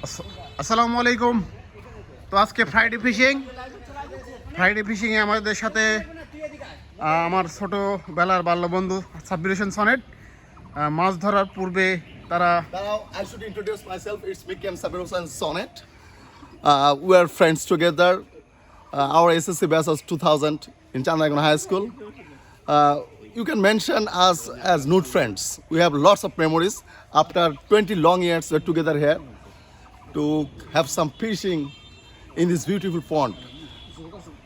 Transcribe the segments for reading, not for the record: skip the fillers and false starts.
আসসালামু আলাইকুম। তো আজকে ফ্রাইডে ফিশিংয়ে আমাদের সাথে আমার ছোটোবেলার বাল্যবন্ধু সাব্বির হোসেন সনেট মাছ ধরার পূর্বে তারা Now I should introduce myself. It's me, Kem Sabir Hossain Sonnet. We are friends together. Our SSC batch was 2000 in Chandraguna High School. You can mention us as good friends. We have lots of memories. After 20 long years, we're together here to have some fishing in this beautiful pond.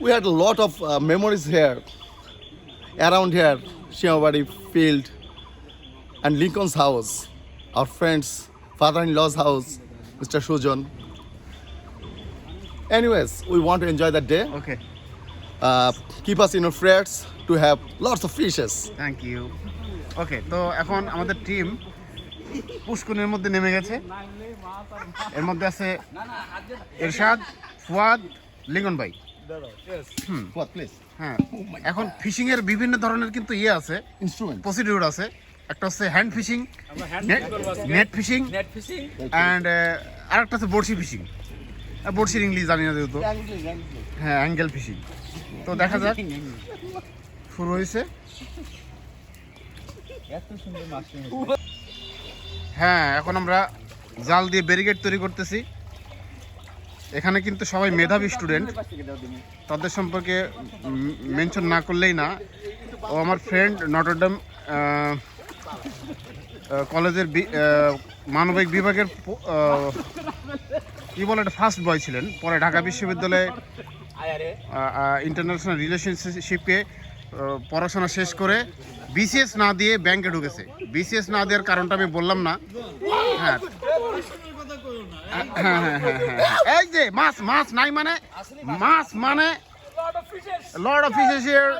We had a lot of memories here, around here, Shiamabadi Field and Lincoln's house, our friend's father-in-law's house, Mr. Sujan. Anyways, we want to enjoy that day. Okay, Keep us in your prayers to have lots of fishes. Thank you. Okay, তো এখন আমাদের team পুষ্কুনির মধ্যে নেমে গেছে। এর মধ্যে আছে এরশাদ, ফুয়াদ, লিঙ্গন ভাই। What, please? হ্যাঁ, এখন ফিশিংয়ের বিভিন্ন ধরনের কিন্তু আছে, Instrument. প্রসিডিউর আছে। একটা হচ্ছে hand fishing, net fishing, and আরেকটা হচ্ছে বড়শি ফিশিং। বড়শির ইংলিশ জানি না যেহেতু। হ্যাঁ, অ্যাঙ্গেল ফিশিং। তো দেখা যাক, শুরু হয়েছে। হ্যাঁ, এখন আমরা জাল দিয়ে ব্যারিকেড তৈরি করতেছি। এখানে কিন্তু সবাই মেধাবী স্টুডেন্ট, তাদের সম্পর্কে মেনশন না করলেই না। ও আমার ফ্রেন্ড নটরডেম কলেজের মানবিক বিভাগের কি বলে এটা ফার্স্ট বয় ছিলেন, পরে ঢাকা বিশ্ববিদ্যালয়ে ইন্টারন্যাশনাল রিলেশনশিপে পড়াশোনা শেষ করে বিসিএস না দিয়ে ব্যাংকে ঢুকেছে। বিসিএস না দেওয়ার কারণটা আমি বললাম না। হ্যাঁ হ্যাঁ হ্যাঁ হ্যাঁ হ্যাঁ, এই যে মাছ মাছ নাই মানে মাছ মানে লর্ড অফ ফিশেস হিয়ার।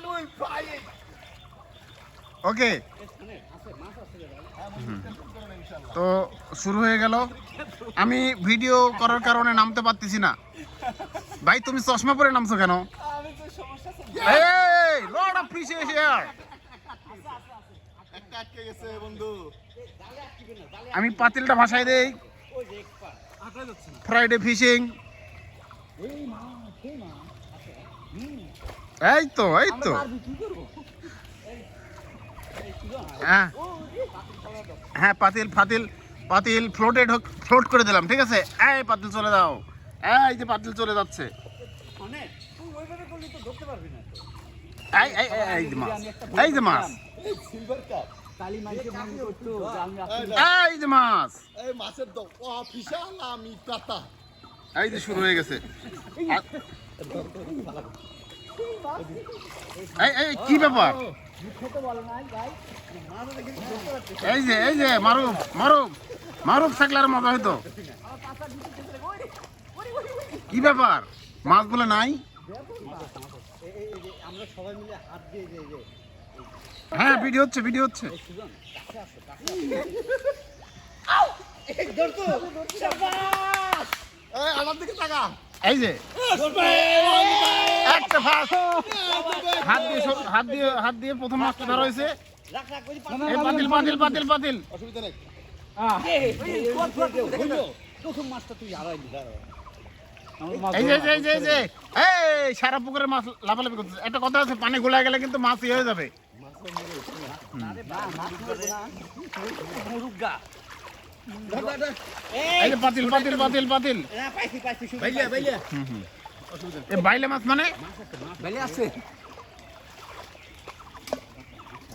ওকে, তো শুরু হয়ে গেল। আমি ভিডিও করার কারণে নামতে পারতেছি না। ভাই, তুমি চশমা পরে নামছো কেন? এই লর্ড অফ ফিশেস হিয়ার। আমি পাতিলটা ভাসাই দেই। Friday fishing. এই তো হ্যাঁ হ্যাঁ, পাতিল ফ্লোট করে দিলাম। ঠিক আছে, এই পাতিল চলে দাও। এই যে পাতিল চলে যাচ্ছে। এই যে মাছ এই যে শুরু হয়ে গেছে। এই কি ব্যাপার? এই যে মারুফ থাকলে আর মজা হইতো। কি ব্যাপার, মাছ বলে নাই? হ্যাঁ, ভিডিও হচ্ছে। এই যে একটা হাত দিয়ে প্রথম মাছটা ধরা হয়েছে। পাতিল এই সারা পুকুরে মাছ লাফালাফি করতেছে। একটা কথা আছে, পানি গোলায় গেলে কিন্তু মাছ হয়ে যাবে। পাতিল বাইলে মাছ মানে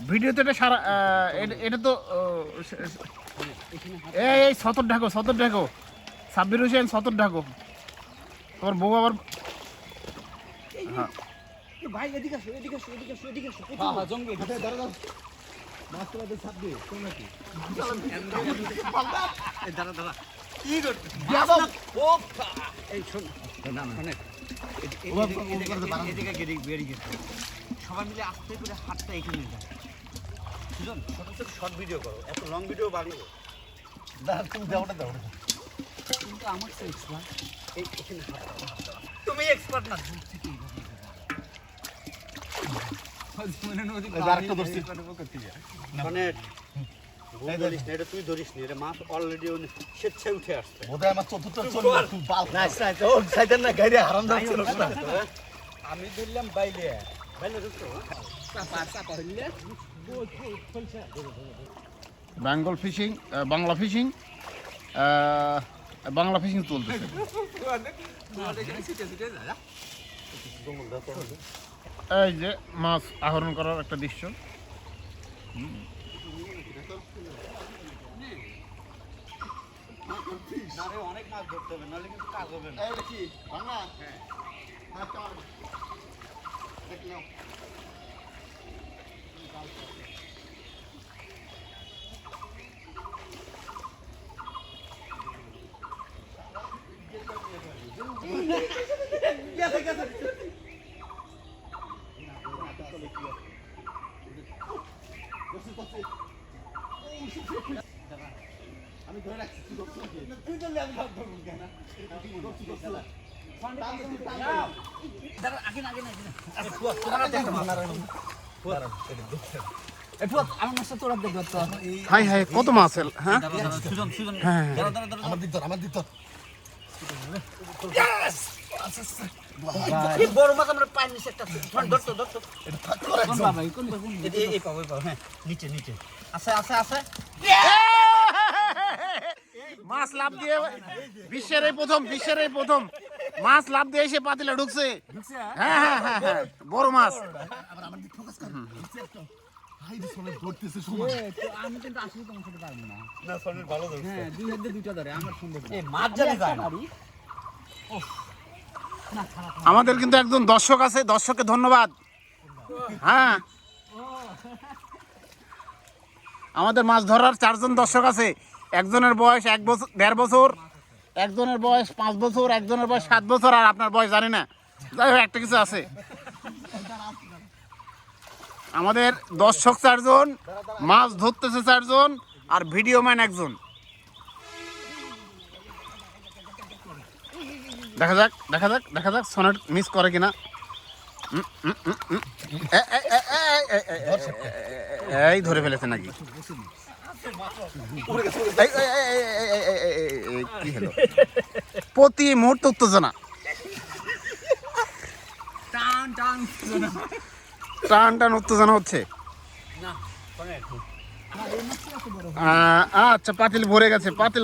ভিডিওতে এটা সারা এটা তো এই সতর ঢাকো সাব্বির হোসেন সতর ঢাকো। তোমার বউ আবার সবাই মিলে আস্তে করে হাতটা এখানে শর্ট ভিডিও করো, এত লং ভিডিও বাড়িয়ে তুমি দাও কিন্তু আমার তো এক্সপার্ট। তুমি এক্সপার্ট না, ধরিস না, এটা তুই ধরিস না, এটা মাছ অলরেডি স্বেচ্ছায় উঠে আসছে। বোধহয় আমার চতুর্থ চলবে খুব বাল ওর সাইডের না গাড়ি হারাম যাচ্ছিল না আমি ধরলাম বাইলে ঢুকতো Bengal fishing, Bangla fishing, Bangla fishing চলতেছে। এই যে মাছ আহরণ করার একটা দৃশ্য। অনেক মাছ ধরতে হবে, নাহলে কিন্তু কাজ হবে না। এটা কি ভাঙা হ্যাঁ চল দেখ নাও আমি ধরে রাখছি তুই ধরলে আমি ধরবো কেন হাই হাই কত মাছ হ্যাঁ হ্যাঁ আমার দিক ধর আমার দিক ধর বড় মাছ আমরা পাই নিচে একটা ধরতো এটা ফাঁক করে এই পাবো হ্যাঁ নিচে নিচে আছে আছে আছে মাছ লাভ দিয়ে বিশ্বের এই প্রথম মাছ লাভ দিয়ে এসে পাতিলে ঢুকছে। হ্যাঁ হ্যাঁ হ্যাঁ হ্যাঁ বড় মাছ। আবার আমার দিক ফোকাস কর হাই দিস অনেক ধরতেছে সময় আমি কিন্তু আসলে তোমার সাথে পারবো না। না সনির ভালো ধরছে হ্যাঁ, দুই হাতে দুইটা ধরে আমার সম্ভব না। এই মাছ জানি যায় না আমাদের কিন্তু একজন দর্শক আছে, দর্শককে ধন্যবাদ। হ্যাঁ আমাদের মাছ ধরার 4 জন দর্শক আছে। একজনের বয়স 1 বছর 1.5 বছর, একজনের বয়স 5 বছর, একজনের বয়স 7 বছর, আর আপনার বয়স জানি না। যাই হোক একটা কিছু আছে। আমাদের দর্শক 4 জন, মাছ ধরতেছে 4 জন, আর ভিডিও ম্যান 1 জন। দেখা যাক সনেট মিস করে কিনা। এই ধরে ফেলেছে নাকি? কি হলো? প্রতি মুহূর্তে উত্তেজনা, টান টান উত্তেজনা হচ্ছে। আচ্ছা পাতিল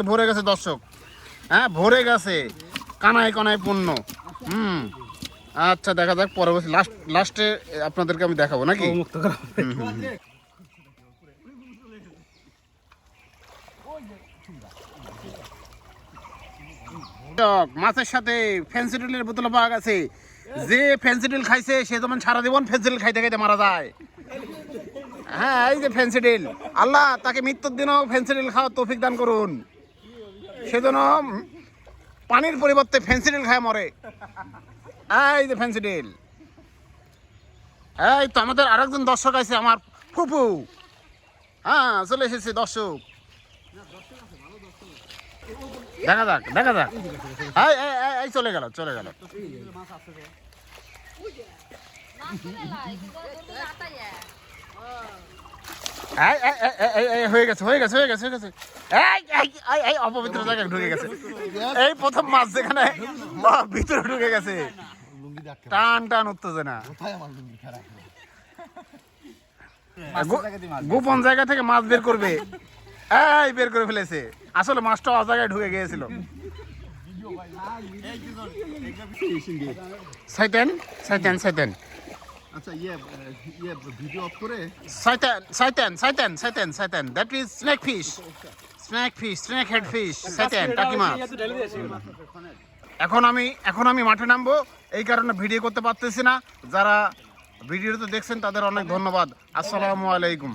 ভরে গেছে দর্শক। হ্যাঁ ভরে গেছে, কানায় কানায় পূর্ণ। আচ্ছা দেখা যাক পরবর্তী লাস্টে আপনাদেরকে আমি দেখাবো নাকি। মাছের সাথে ফেন্সিডিলের বোতল পাওয়া গেছে। যে ফেন্সিডিল খাইছে সে যেমন সারা জীবন ফেন্সিডিল খাইতে খাইতে মারা যায়। হ্যাঁ এই যে ফেন্সিডিল, আল্লাহ তাকে মৃত্যুর দিনও ফেন্সিডিল খাওয়ার তৌফিক দান করুন। সেজন্য পানির পরিবর্তে ফেন্সিডিল খায় মরে। এই যে ফেন্সিডিল। এই তো আমাদের আরেকজন দর্শক আছে, আমার ফুপু। হ্যাঁ চলে এসেছে দর্শক। দেখা যাক এই চলে গেল হয়ে গেছে এই অপবিত্র জায়গায় ঢুকে গেছে। এই প্রথম মাছ যেখানে ভিতরে ঢুকে গেছে। টান টান উত্তেজনা, গোপন জায়গা থেকে মাছ বের করবে। এই বের করে ফেলেছে, আসলে মাছটা অজায়গায় ঢুকে গিয়েছিল। শয়তান আচ্ছা ভিডিও অফ করে শয়তান that is snake fish, snake head fish, শয়তান টাকি মাছ। এখন আমি মাঠে নামবো, এই কারণে ভিডিও করতে পারতেছি না। যারা ভিডিওতে দেখছেন তাদের অনেক ধন্যবাদ। আসসালামু আলাইকুম।